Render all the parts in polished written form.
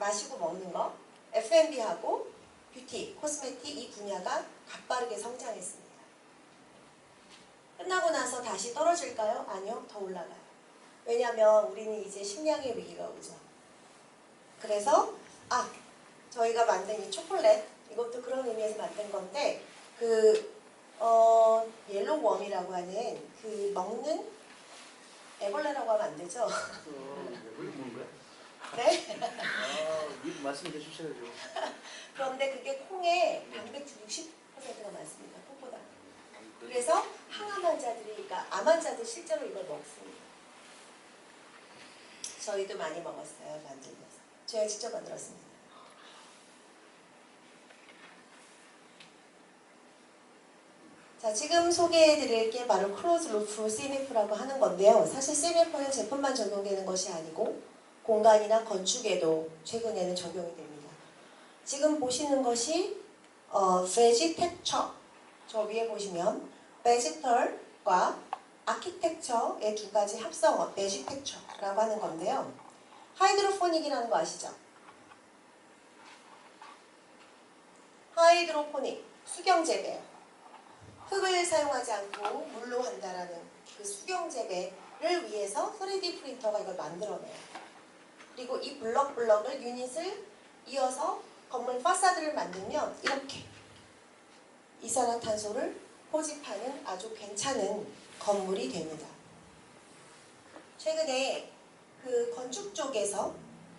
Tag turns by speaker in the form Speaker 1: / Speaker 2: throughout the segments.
Speaker 1: 마시고 먹는 거, F&B하고 뷰티, 코스메틱 이 분야가 가빠르게 성장했습니다. 끝나고 나서 다시 떨어질까요? 아니요, 더 올라가요. 왜냐하면 우리는 이제 식량의 위기가 오죠. 그래서 저희가 만든 이 초콜릿, 이것도 그런 의미에서 만든 건데 옐로우웜이라고 하는 그 먹는 애벌레라고 하면 안 되죠?
Speaker 2: 먹는 거야?
Speaker 1: 네?
Speaker 2: 말씀해 주셔야죠.
Speaker 1: 그런데 그게 콩의 단백질 60%가 많습니다. 콩보다. 그래서 항암 환자들이, 그러니까 암 환자들 실제로 이걸 먹습니다. 저희도 많이 먹었어요. 만들면서. 제가 직접 만들었습니다. 자, 지금 소개해드릴 게 바로 클로즈 루프 CMF라고 하는 건데요. 사실 CMF는 제품만 적용되는 것이 아니고 공간이나 건축에도 최근에는 적용이 됩니다. 지금 보시는 것이 vegetexture. 저 위에 보시면 vegetal과 architecture의 두 가지 합성어 vegetexture라고 하는 건데요. 하이드로포닉이라는 거 아시죠? 하이드로포닉, 수경재배. 흙을 사용하지 않고 물로 한다라는 그 수경재배를 위해서 3D 프린터가 이걸 만들어내요. 그리고 이 블럭을 유닛을 이어서 건물 파사드를 만들면 이렇게 이산화탄소를 포집하는 아주 괜찮은 건물이 됩니다. 최근에 그 건축 쪽에서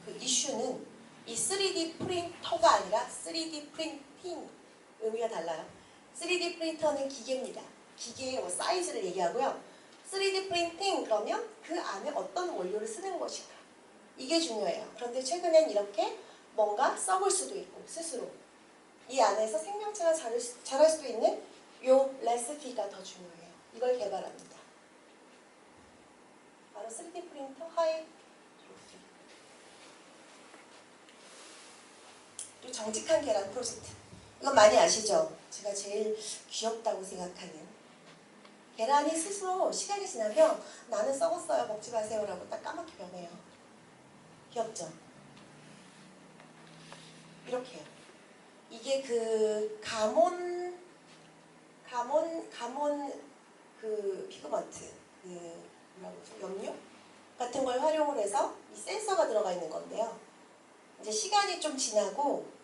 Speaker 1: 그 이슈는 이 3D 프린터가 아니라 3D 프린팅, 의미가 달라요. 3D 프린터는 기계입니다. 기계의 사이즈를 얘기하고요. 3D 프린팅 그러면 그 안에 어떤 원료를 쓰는 것인가. 이게 중요해요. 그런데 최근엔 이렇게 뭔가 썩을 수도 있고 스스로 이 안에서 생명체가 자랄 수도 있는 요 레시피가 더 중요해요. 이걸 개발합니다. 바로 3D 프린터 하이드로피. 또 정직한 계란 프로젝트. 이건 많이 아시죠? 제가 제일 귀엽다고 생각하는 계란이 스스로 시간이 지나면 나는 썩었어요 먹지 마세요 라고 딱 까맣게 변해요. 귀엽죠? 이렇게요. 이게 그 가몬 그 피그먼트 그 뭐라고 그러죠? 염료 같은 걸 활용을 해서 이 센서가 들어가 있는 건데요. 이제 시간이 좀 지나고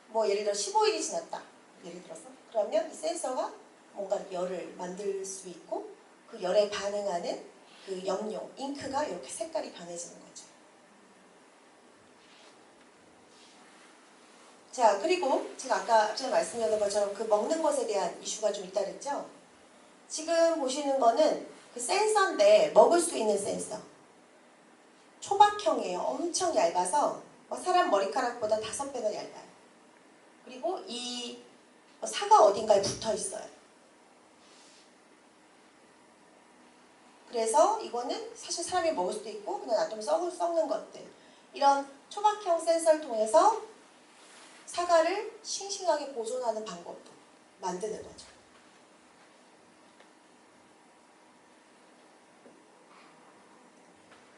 Speaker 1: 뭐 예를 들어 15일이 지났다. 예를 들어서 그러면 이 센서가 뭔가 열을 만들 수 있고 그 열에 반응하는 그 염료, 잉크가 이렇게 색깔이 변해지는 거죠. 자, 그리고 제가 아까 앞전에 말씀드린 것처럼 그 먹는 것에 대한 이슈가 좀 있다 그랬죠? 지금 보시는 거는 그 센서인데 먹을 수 있는 센서. 초박형이에요. 엄청 얇아서 사람 머리카락보다 5배나 얇아요. 그리고 이 사과 어딘가에 붙어 있어요. 그래서 이거는 사실 사람이 먹을 수도 있고 그냥 놔두면 썩는 것들. 이런 초박형 센서를 통해서 사과를 싱싱하게 보존하는 방법도 만드는 거죠.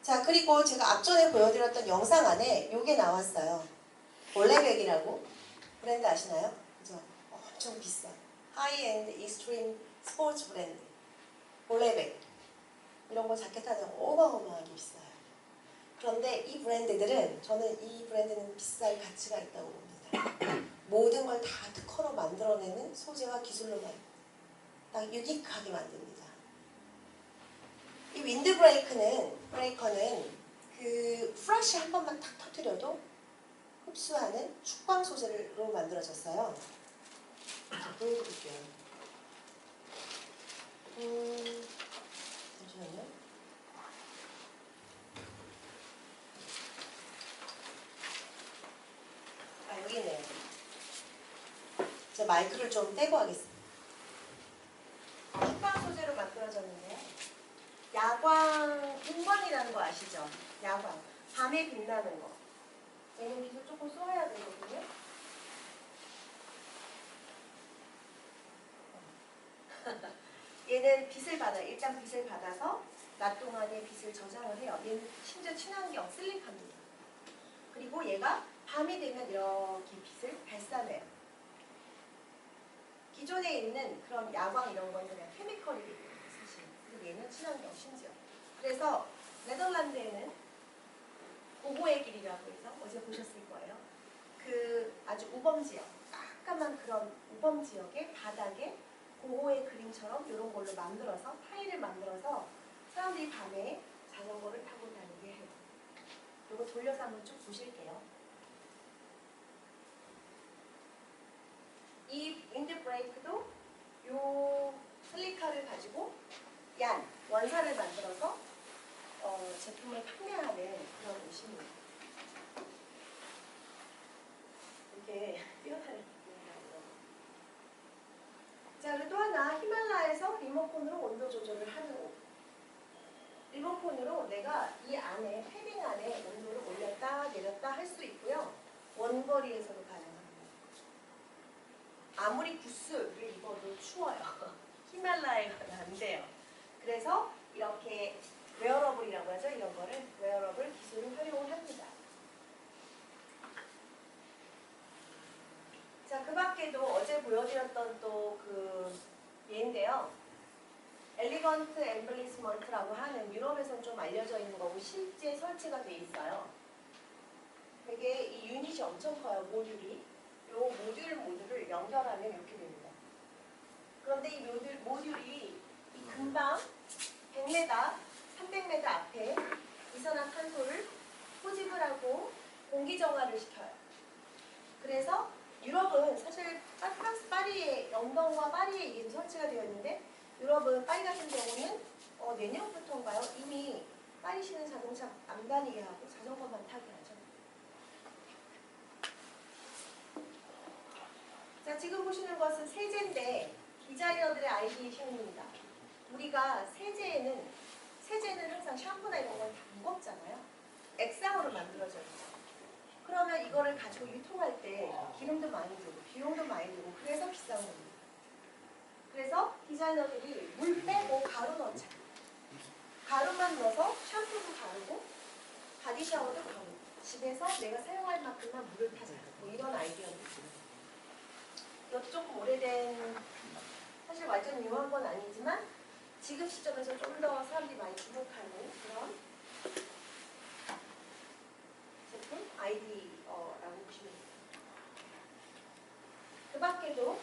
Speaker 1: 자, 그리고 제가 앞전에 보여드렸던 영상 안에 이게 나왔어요. 올레백이라고 브랜드 아시나요? 그죠? 엄청 비싼 하이엔드 익스트림 스포츠 브랜드 올레백 이런 거 자켓 하나 어마어마하게 비싸요. 그런데 이 브랜드들은 저는 이 브랜드는 비쌀 가치가 있다고 봅니다. 모든 걸 다 특허로 만들어내는 소재와 기술로만 딱 유니크하게 만듭니다. 이 윈드 브레이커는 그 프라시 한 번만 탁 터뜨려도 흡수하는 축광 소재로 만들어졌어요. 보여드릴게요. 잠시만요. 여기 있네요. 제가 마이크를 좀 떼고 하겠습니다. 축광 소재로 만들어졌는데요. 야광 분광이라는 거 아시죠? 야광. 밤에 빛나는 거. 얘는 빛을 조금 쏘아야 되거든요. 얘는 빛을 받아요. 일단 빛을 받아서 낮 동안에 빛을 저장을 해요. 얘는 심지어 친환경, 슬립합니다. 그리고 그리고 얘가 밤이 되면 이렇게 빛을 발산해요. 기존에 있는 그런 야광 이런 건 그냥 케미컬이기 때문에 사실. 그리고 얘는 친환경 심지어. 그래서 네덜란드에는 고고의 길이라고 해서 어제 보셨을 거예요. 그 아주 우범지역, 깜깜한 그런 우범지역의 바닥에 고고의 그림처럼 이런 걸로 만들어서 타일을 만들어서 사람들이 밤에 자전거를 타고 다니게 해요. 이거 돌려서 한번 쭉 보실게요. 이 윈드 브레이크도 요 슬리카를 가지고 원사를 만들어서 제품을 판매하는 그런 옷입니다. 이렇게 뛰어다니는 거예요. 자, 그리고 또 하나 히말라야에서 리모컨으로 온도 조절을 하는 옷. 리모컨으로 내가 이 안에 패딩 안에 온도를 올렸다 내렸다 할 수 있고요. 원거리에서도 가능합니다. 아무리 부스를 입어도 추워요. 히말라야 가면 안 돼요. 그래서 이렇게 웨어러블이라고 하죠. 이런 거를 웨어러블 기술을 활용을 합니다. 자, 그 밖에도 어제 보여드렸던 또 그 얘인데요. 엘리건트 엠블리스먼트라고 하는 유럽에서는 좀 알려져 있는 거고 실제 설치가 돼 있어요. 되게 이 유닛이 엄청 커요. 모듈이. 요 모듈을 연결하면 이렇게 됩니다. 그런데 이 모듈이 이 금방 100m, 300m 앞에 이산화탄소를 포집을 하고 공기 정화를 시켜요. 그래서 유럽은 사실 프랑스 파리에 런던과 파리에 이게 설치가 되어 있는데 유럽은 파리 같은 경우는 내년부터인가요? 이미 파리시는 자동차 안 다니게 하고 자전거만 타게 하죠. 자, 지금 보시는 것은 세제인데 디자이너들의 아이디어입니다. 우리가 세제는 항상 샴푸나 이런 건 다 무겁잖아요. 액상으로 만들어져 있죠. 그러면 이거를 가지고 유통할 때 기름도 많이 들고 비용도 많이 들고 그래서 비싼 겁니다. 그래서 디자이너들이 물 빼고 가루 넣자. 가루만 넣어서 샴푸도 가루고 바디샤워도 가루. 집에서 내가 사용할 만큼만 물을 타자. 뭐 이런 아이디어입니다. 이것도 조금 오래된 사실 완전 유명한 건 아니지만 지금 시점에서 좀 더 사람들이 많이 주목하는 그런 제품 아이디어라고 보시면 됩니다. 그 밖에도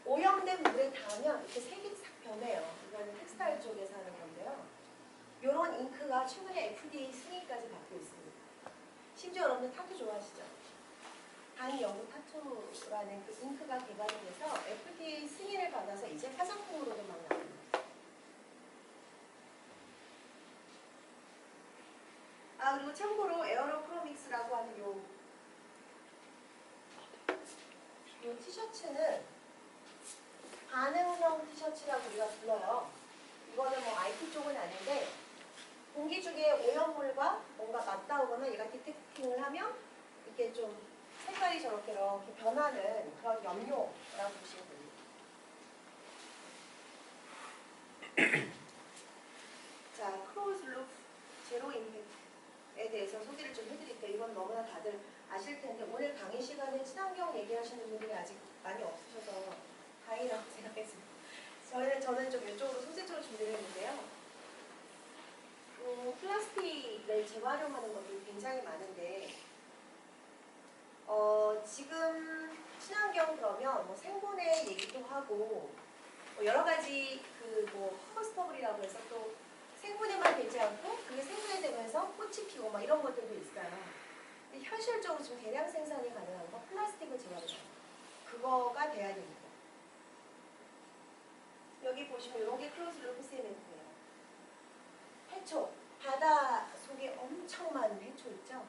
Speaker 1: 오염된 물에 닿으면 이렇게 색이 싹 변해요. 이거는 텍스타일 쪽에서 하는 건데요. 이런 잉크가 최근에 FDA 승인까지 받고 있습니다. 심지어 여러분들 타투 좋아하시죠? 한영구 타투라는 그 잉크가 개발이 돼서 FDA 승인을 받아서 이제 화장품으로도 막 나옵니다. 그리고 참고로 에어로크로믹스라고 하는 요 티셔츠는 반응형 티셔츠라고 우리가 불러요. 이거는 뭐 IT 쪽은 아닌데 공기 중에 오염물과 뭔가 맞닿으거나 얘가 디텍팅을 하면 이렇게 좀 색깔이 저렇게 이렇게 변하는 그런 염료라고 보시면 됩니다. 자, 크로즈 루프 제로 임팩트에 대해서 소개를 좀 해드릴게요. 이건 너무나 다들 아실 텐데 오늘 강의 시간에 친환경 얘기하시는 분들이 아직 많이 없으셔서 다행이라고 생각했습니다. 저는 좀 이쪽으로 소재적으로 준비를 했는데요. 플라스틱을 재활용하는 것들이 굉장히 많은데 지금 친환경 그러면 뭐 생분해 얘기도 하고 뭐 여러 가지 그 컴포스터블이라고 해서 또 생분해만 되지 않고 그게 생분해되면서 꽃이 피고 막 이런 것들도 있어요. 근데 현실적으로 지금 대량 생산이 가능한 건 플라스틱을 재활용해요. 그거가 대안입니다. 여기 보시면 이런 게 클로즈 루프 세멘트예요. 해초, 바다 속에 엄청 많은 해초 있죠?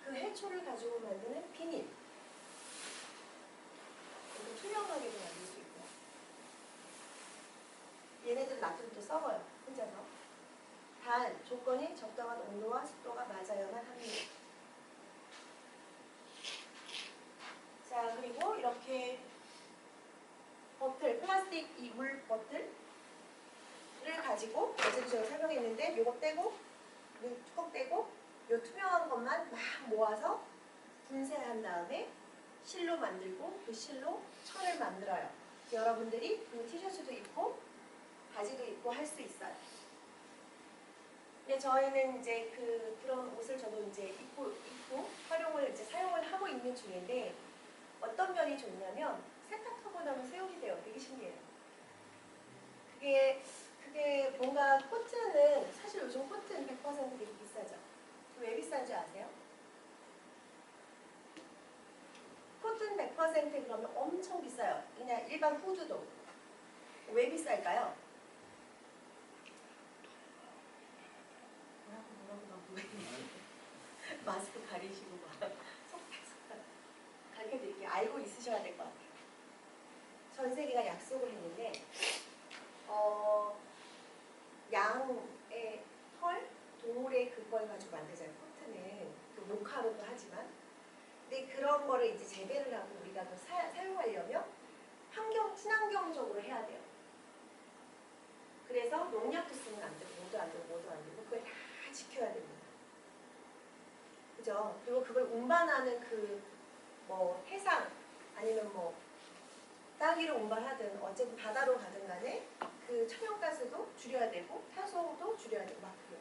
Speaker 1: 그 해초를 가지고 만드는 비닐. 이렇게 투명하게도 만들 수 있고. 얘네들 놔두면 또 썩어요. 혼자서. 단 조건이 적당한 온도와 습도가 맞아야만 합니다. 자, 그리고 이렇게 버틀, 플라스틱 이 물 버틀을 가지고 어제도 제가 설명했는데 요거 떼고 뚜껑 떼고 요 투명한 것만 막 모아서 분쇄한 다음에 실로 만들고 그 실로 천을 만들어요. 여러분들이 그 티셔츠도 입고 바지도 입고 할 수 있어요. 근데 저희는 이제 그런 옷을 저도 이제 입고 활용을 이제 사용을 하고 있는 중인데 어떤 면이 좋냐면 세탁하고 나면 새 옷이 돼요. 되게 신기해요. 그게 뭔가 코트는 사실 요즘 코트는 100% 되게 비싸죠. 왜 비싼지 아세요? 코튼 100% 그러면 엄청 비싸요. 그냥 일반 후드도. 왜 비쌀까요? 뭐라고 왜 마스크 가리시고 막 속닥속닥 가르쳐드릴게요. 알고 있으셔야 될 것 같아요. 전 세계가 약속을 했는데 양의 털, 동물의 그걸 가지고 만들잖아요. 코트는 그 모카로도 하지만 근데 그런 거를 이제 재배를 하고 우리가 그 사용하려면 친환경적으로 해야 돼요. 그래서 농약도 쓰면 안 되고 뭐도 안 되고 그걸 다 지켜야 됩니다. 그죠? 그리고 그걸 운반하는 뭐 해상 아니면 뭐 땅 위로 운반하든 어쨌든 바다로 가든 간에 그 천연가스도 줄여야 되고 탄소도 줄여야 되고 막 그래요.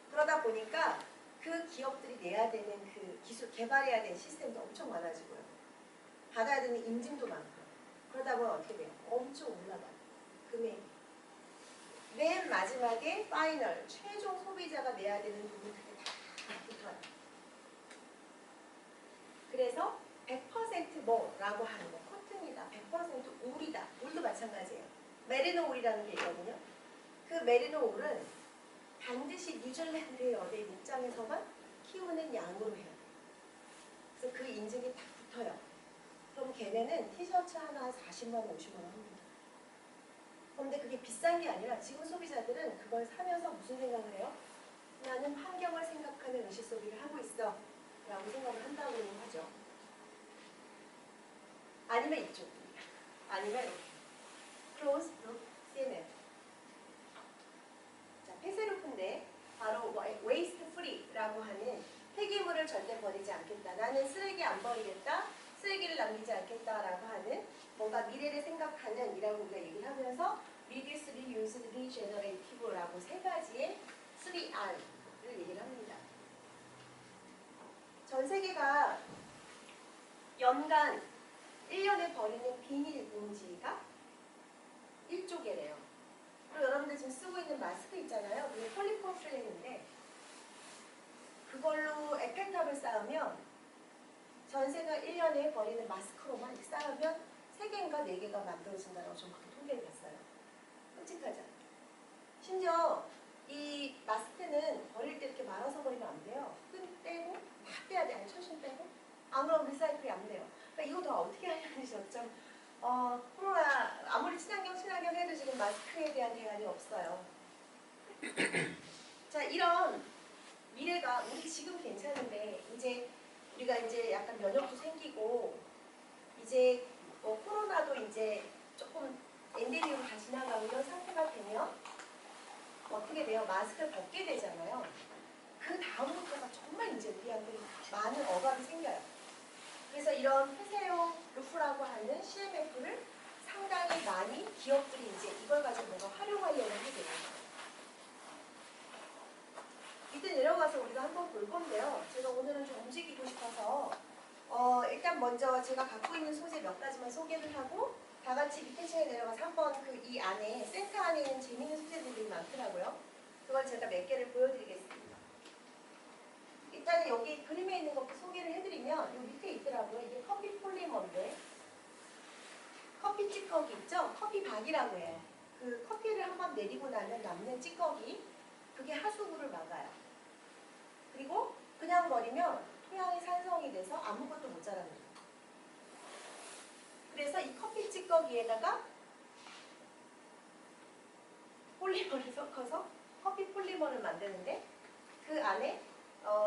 Speaker 1: 그러다 보니까 그 기업들이 내야 되는 그 기술 개발해야 되는 시스템도 엄청 많아지고요. 받아야 되는 인증도 많고요. 그러다 보면 어떻게 돼요? 엄청 올라가요. 금액이. 맨 마지막에 파이널 최종 소비자가 내야 되는 돈이 그게 다 붙어요. 그래서 100% 뭐라고 하는 거 코튼이다. 100% 울이다. 울도 마찬가지예요. 메리노 울이라는 게 있거든요. 그 메리노 울은 반드시 뉴질랜드의 어디 목장에서만 키우는 양으로 해요. 그래서 그 인증이 딱 붙어요. 그럼 걔네는 티셔츠 하나 40만 원, 50만 원 합니다. 그런데 그게 비싼 게 아니라 지금 소비자들은 그걸 사면서 무슨 생각을 해요? 나는 환경을 생각하는 의식 소비를 하고 있어 라고 생각을 한다고 하죠. 아니면 이쪽 아니면 이렇게 close loop CMF. 자, 폐쇄루프인데 바로 waste free라고 하는 폐기물을 절대 버리지 않겠다. 나는 쓰레기 안 버리겠다. 쓰레기를 남기지 않겠다라고 하는 뭔가 미래를 생각하는 이라고 우리가 얘기를 하면서 reduce, reuse, regenerative라고 세 가지의 3R을 얘기를 합니다. 전 세계가 연간 1년에 버리는 비닐 봉지가 1조 개래요. 그리고 여러분들 지금 쓰고 있는 마스크 있잖아요. 그게 폴리프로필렌인데 그걸로 에펠탑을 쌓으면 전세가 1년에 버리는 마스크로만 쌓으면 3개인가 4개가 만들어진다고 좀 그렇게 통계를 봤어요. 끔찍하죠? 심지어 이 마스크는 버릴 때 이렇게 말아서 버리면 안 돼요. 끈 떼고 다 빼야 돼. 아니 철심 빼고 안 그러면 리사이클이 안 돼요. 그러니까 이거 다 어떻게 하려는지 좀 코로나 아무리 친환경 해도 지금 마스크에 대한 대안이 없어요. 자, 이런 미래가 우리 지금 괜찮은데 이제 우리가 이제 약간 면역도 생기고 이제 코로나도 이제 조금 엔데미로 다 지나가고 이런 상태가 되면 어떻게 돼요? 마스크를 벗게 되잖아요. 그 다음부터가 정말 이제 우리한테 많은 어감이 생겨요. 그래서 이런 폐쇄용 루프라고 하는 CMF를 상당히 많이 기업들이 이제 이걸 가지고 뭔가 활용하려고 하게 돼요. 밑에 내려가서 우리가 한번 볼 건데요. 제가 오늘은 좀 움직이고 싶어서 일단 먼저 제가 갖고 있는 소재 몇 가지만 소개를 하고 다 같이 밑에 층에 내려가서 한번 이 안에 센터 안에 있는 재미있는 소재들이 많더라고요. 그걸 제가 몇 개를 보여드리겠습니다. 일단은 여기 그림에 있는 것부터 소개를 해드리면 여기 밑에 있더라고요. 이게 커피 폴리머인데 커피 찌꺼기 있죠? 커피 박이라고 해요. 그 커피를 한번 내리고 나면 남는 찌꺼기 그게 하수구를 막아요. 그리고 그냥 버리면 토양이 산성이 돼서 아무것도 못 자랍니다. 그래서 이 커피 찌꺼기에다가 폴리머를 섞어서 커피 폴리머를 만드는데 그 안에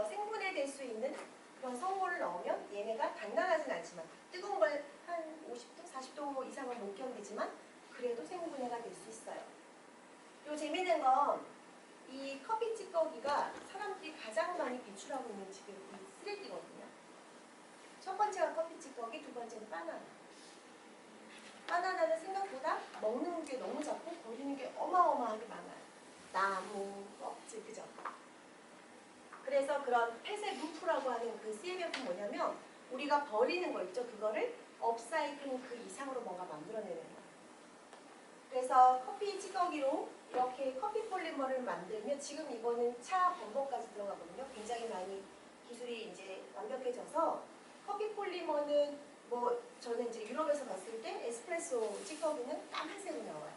Speaker 1: 생분해될 수 있는 그런 성분을 넣으면 얘네가 단단하진 않지만 뜨거운 걸 한 50도, 40도 이상은 못 견디지만 그래도 생분해가 될 수 있어요. 요 재밌는 건 이 커피 찌꺼기가 사람들이 가장 많이 배출하고 있는 지금 이 쓰레기거든요. 바나나. 바나나는 생각보다 먹는 게 너무 작고 버리는 게 어마어마하게 많아요. 나무, 껍질, 그죠? 그래서 그런 폐쇄 루프라고 하는 그 CMF는 뭐냐면 우리가 버리는 거 있죠? 그거를 업사이클링 그 이상으로 뭔가 만들어내는 거예요. 그래서 커피 찌꺼기로 이렇게 커피 폴리머를 만들면 지금 이거는 차 범벅까지 들어가거든요. 굉장히 많이 기술이 이제 완벽해져서 커피 폴리머는 뭐 저는 이제 유럽에서 봤을 때 에스프레소 찌꺼기는 까만색으로 나와요.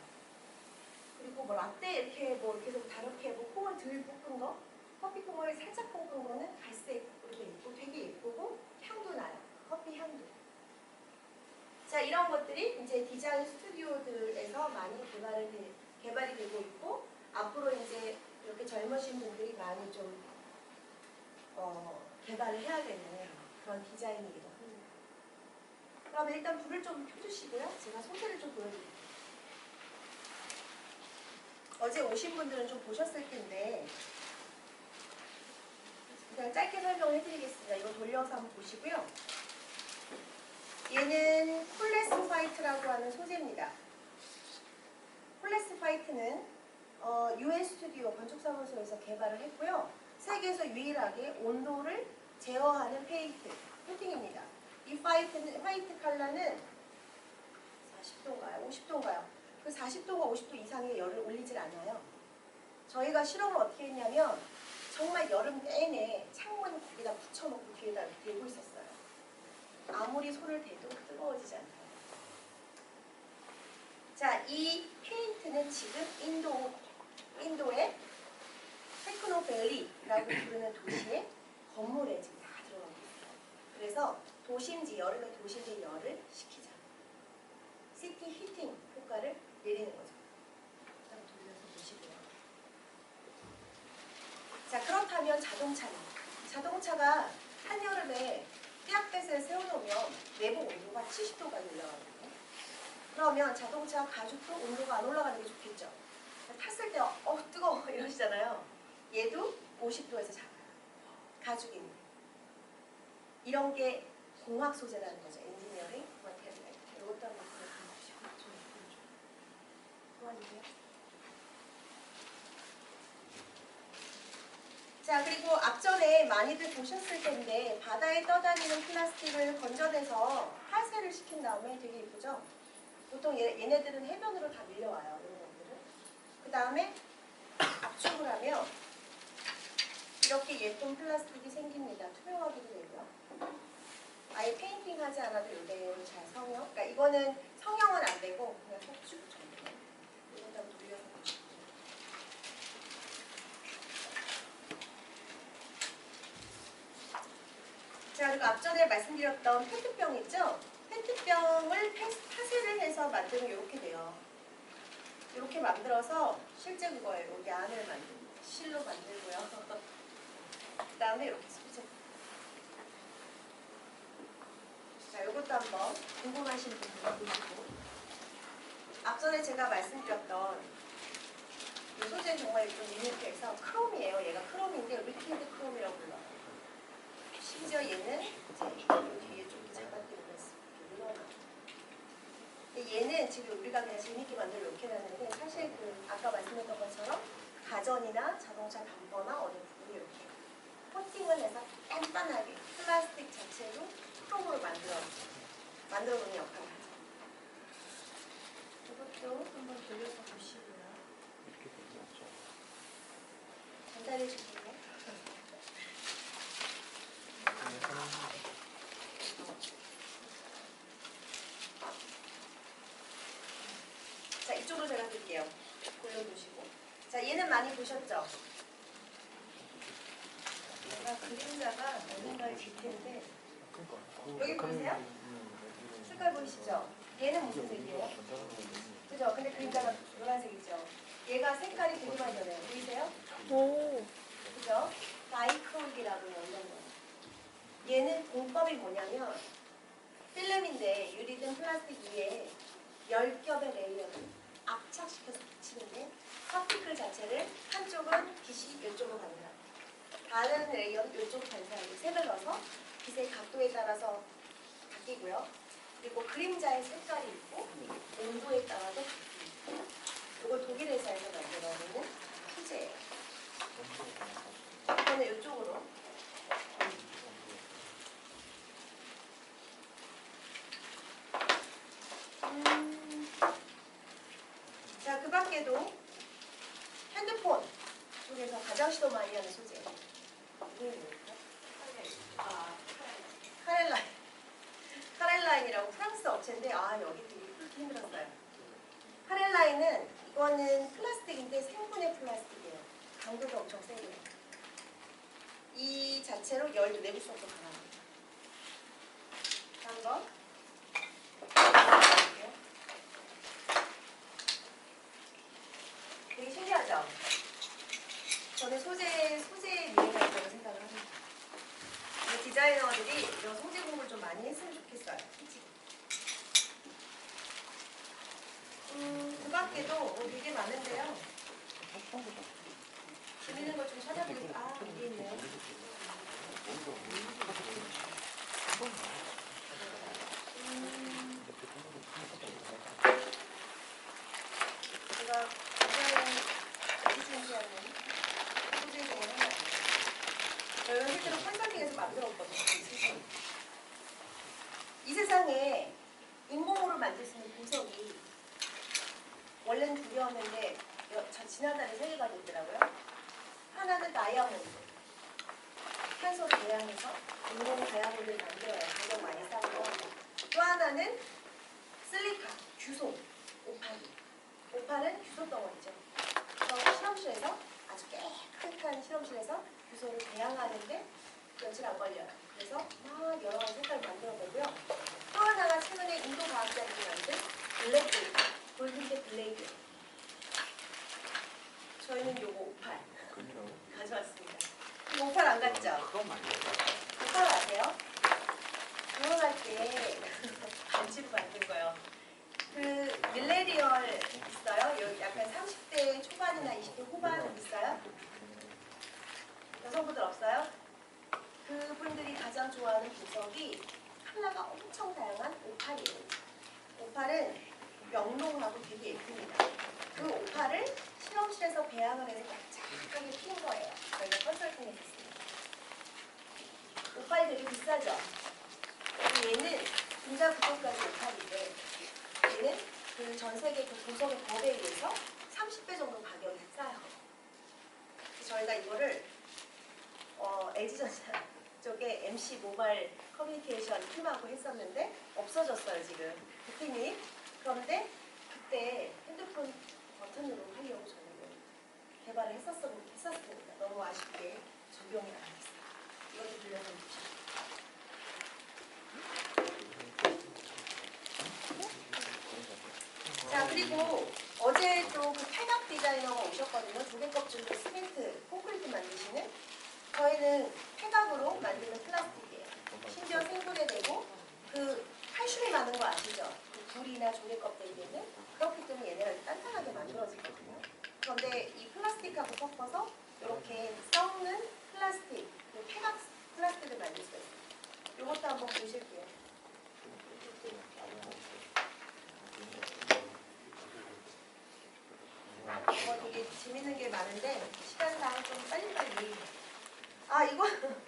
Speaker 1: 그리고 뭐 라떼 이렇게 뭐 이렇게 해서 다르게 뭐 콩을 덜 볶은 거, 커피 콩을 살짝 볶은 거는 갈색으로 돼 있고 되게 예쁘고 향도 나요. 커피 향도. 자, 이런 것들이 이제 디자인 스튜디오들에서 많이 개발이 되고 있고 앞으로 이제 이렇게 젊으신 분들이 많이 좀 개발을 해야 되는 그런 디자인이기도 합니다. 그럼 일단 불을 좀 켜주시고요. 제가 소재를 좀 보여드릴게요. 어제 오신 분들은 좀 보셨을 텐데 그냥 짧게 설명을 해드리겠습니다. 이거 돌려서 한번 보시고요. 얘는 콜레스 화이트라고 하는 소재입니다. 콜레스 화이트는 UN 스튜디오 건축사무소에서 개발을 했고요. 세계에서 유일하게 온도를 제어하는 코팅입니다. 이 화이트 컬러는 40도인가요? 50도인가요? 그 40도가 50도 이상의 열을 올리질 않아요. 저희가 실험을 어떻게 했냐면 정말 여름 내내 창문 거기다 붙여놓고 뒤에다 대고 있었어요. 아무리 손을 대도 뜨거워지지 않아요. 자, 이 페인트는 지금 인도의 테크노밸리라고 부르는 도시의 건물에 지금 다 들어가고 있어요. 그래서 여름에 도심지 열을 식히자. 시티 히팅 효과를 내리는 거죠. 한번 돌려서 보시고요. 자, 그렇다면 자동차가 한여름에 떼약볕에 세워놓으면 내부 온도가 70도까지 올라가거든요. 그러면 자동차 가죽도 온도가 안 올라가는 게 좋겠죠. 탔을 때 뜨거워 이러시잖아요. 얘도 50도에서 작아요. 가죽입니다. 이런 게 공학 소재라는 거죠. 엔지니어링 마테리얼. 이것도 한번 보여주시고 도와주세요. 자, 그리고 앞전에 많이들 보셨을 텐데 바다에 떠다니는 플라스틱을 건져내서 파쇄를 시킨 다음에 되게 예쁘죠? 보통 얘네들은 해변으로 다 밀려와요. 이런 것들은. 그 다음에 압축을 하면 이렇게 예쁜 플라스틱이 생깁니다. 투명하기도 되고요. 아예 페인팅 하지 않아도 이대로 잘 성형. 그러니까 이거는 성형은 안 되고 그냥 석축 정도. 이건 한번 돌려서 보시죠. 자, 그리고 앞전에 말씀드렸던 페트병 있죠? 페트병을 파쇄를 해서 만들면 이렇게 돼요. 이렇게 만들어서 실제 그거예요. 여기 안을 만듭니다. 실로 만들고요. 그 다음에 이렇게 소재. 자, 이것도 한번 궁금하신 분들 보시고. 앞전에 제가 말씀드렸던 이 소재는 정말 좀 유니크해서 크롬이에요. 얘가 크롬인데 리퀴드 크롬이라고 불러요. 심지어 얘는 이제 뒤에 좀 잡아당기는 있습니다. 얘는 지금 우리가 그냥 재밌게 만들어 이렇게 놨는데 사실 아까 말씀드렸던 것처럼 가전이나 자동차 범퍼나 어느 부분이 이렇게 코팅을 해서 단단하게 플라스틱 자체로 크롬으로 만들어 놓는 역할을 하죠. 이것도 한번 돌려서 보시고요.
Speaker 2: 이렇게 되는 거죠.
Speaker 1: 전달해 주세요. 자, 이쪽으로 제가 드릴게요. 골라주시고. 자, 얘는 많이 보셨죠? 제가 그림자가 어딘가에 질 텐데 여기 보이세요? 색깔 보이시죠? 얘는 무슨 색이에요? 그죠? 근데 그림자가 노란색이죠? 얘가 색깔이 궁금하잖아요. 보이세요?
Speaker 3: 오.
Speaker 1: 그죠? 다이크롤이라고 해요. 이런 거. 얘는 공법이 뭐냐면 필름인데 유리든 플라스틱 위에 10겹의 레이어를 압착시켜서 붙이는데 파티클 자체를 한쪽은 빛이 이쪽으로 반사, 다른 레이어는 이쪽으로 반사하고 색을 넣어서 빛의 각도에 따라서 바뀌고요. 그리고 그림자의 색깔이 있고 온도에 따라서 이걸 독일 회사에서 만들어내는 소재예요. 이거는 이쪽으로. 자, 그 밖에도 핸드폰 쪽에서 가장 시도 많이 하는 소재. 이름이 뭘까? 카렐라인. 카렐라인이라고 프랑스 업체인데 여기 되게 풀기 힘들었어요. 카렐라인은 이거는 플라스틱인데 생분해 플라스틱이에요. 강도도 엄청 세고요. 이 자체로 열도 내릴 수 없고 강합니다. 다음 거. 되게 신기하죠? 저는 소재에 미래가 있다고 생각을 합니다. 디자이너들이 이런 소재 공부를 좀 많이 했으면 좋겠어요. 그 밖에도 되게 많은데요. 재밌는 걸 좀 찾아보겠습니다. 이게 있네요. 제가 굉장히 신기하는 소재 중에 하나. 저희가 실제로 컨설팅에서 만들었거든요. 이 세상에 잇몸으로 만들 수 있는 보석이 원래는 두 개였는데 지난달에 세 개가 됐더라고요. 하나는 다이아몬드. 탄소를 배양해서 잇몸 다이아몬드를 만들어요. 가격 많이 싸고. 또 하나는 실리카, 규소, 오팔이. 오팔은 규소 덩어리죠. 그래서 실험실에서 아주 깨끗한 실험실에서 규소를 배양하는데 며칠 안 걸려요. 그래서 막 여러 가지 색깔을 만들어 보고요. 또 하나가 최근에 인도 과학자들이 만든 블랙 골든제 블레이드. 저희는 요거 오팔 가져왔습니다. 이 오팔 안 갔죠? 오팔 아세요? 결혼할 때 반지로 만든 거예요. 그 밀레니얼 있어요? 여기 약간 30대 초반이나 20대 후반 있어요? 여성분들 없어요? 그분들이 가장 좋아하는 보석이 컬러가 엄청 다양한 오팔이에요. 오팔은 명롱하고 되게 예쁩니다. 그 오팔을 실험실에서 배양을 해서 납작하게 핀 거예요. 저희가 컨설팅 했었습니다. 오팔이 되게 비싸죠? 얘는 분자 구조까지 오팔인데 얘는 그 전 세계 그 보석의 법에 의해서 30배 정도 가격이 싸요. 그래서 저희가 이거를 LG전자 쪽에 MC 모바일 커뮤니케이션 팀하고 했었는데 없어졌어요 지금 그 팀이. 그런데 그때 핸드폰 버튼으로 하려고 저는 개발을 했었습니다. 너무 아쉽게 적용이 안 됐어요. 이것도 빌려서 주시죠. 자, 그리고 어제 또 그 폐각 디자이너가 오셨거든요. 조개껍질로 시멘트, 콘크리트 만드시는. 저희는 폐각으로 만드는 플라스틱이에요. 심지어 생분해되고 그 칼슘이 많은 거 아시죠? 그 굴이나 조개껍데기에는. 그렇기 때문에 얘네가 단단하게 만들어지거든요. 그런데 이 플라스틱하고 섞어서 이렇게 썩는 플라스틱, 그 폐각 플라스틱을 만들 수가 있어요. 이것도 한번 보실게요. 되게 재밌는 게 많은데 시간상 좀 빨리빨리.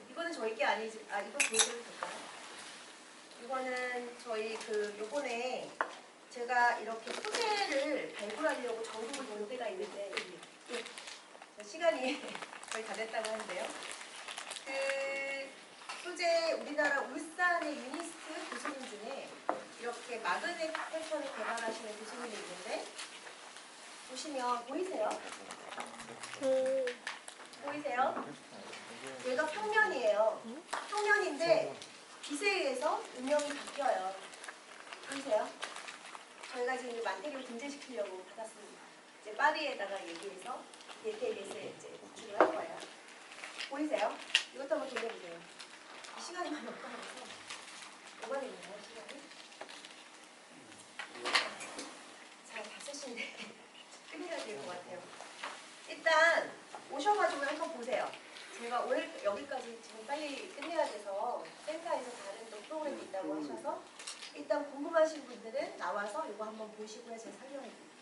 Speaker 1: 이거는 저희 게 아니지. 이거 보여드려도 될까요? 이거는 저희 요번에 제가 이렇게 소재를 발굴하려고 전국을 본 데가 있는데 시간이 거의 다 됐다고 하는데요. 그 소재 우리나라 울산의 유니스트 교수님 중에 이렇게 마그넷 패턴을 개발하시는 교수님이 있는데 보시면 보이세요? 보이세요? 얘가 평면이에요. 평면인데 빛에 의해서 음영이 바뀌어요. 보이세요? 저희가 지금 이 만테리를 등재시키려고 받았습니다. 이제 파리에다가 얘기해서 DTLS에 이제 구출을 할 거예요. 보이세요? 이것도 한번 돌려보세요. 시간이 많이 없어서 뭐가 되나요, 시간이? 자, 5시인데 끝내야 될 것 같아요. 일단 오셔가지고 한번 보세요. 제가 오늘 여기까지 지금 빨리 끝내야 돼서 센터에서 다른 또 프로그램이 있다고 하셔서 일단 궁금하신 분들은 나와서 이거 한번 보시고요. 제가 설명해 드릴게요.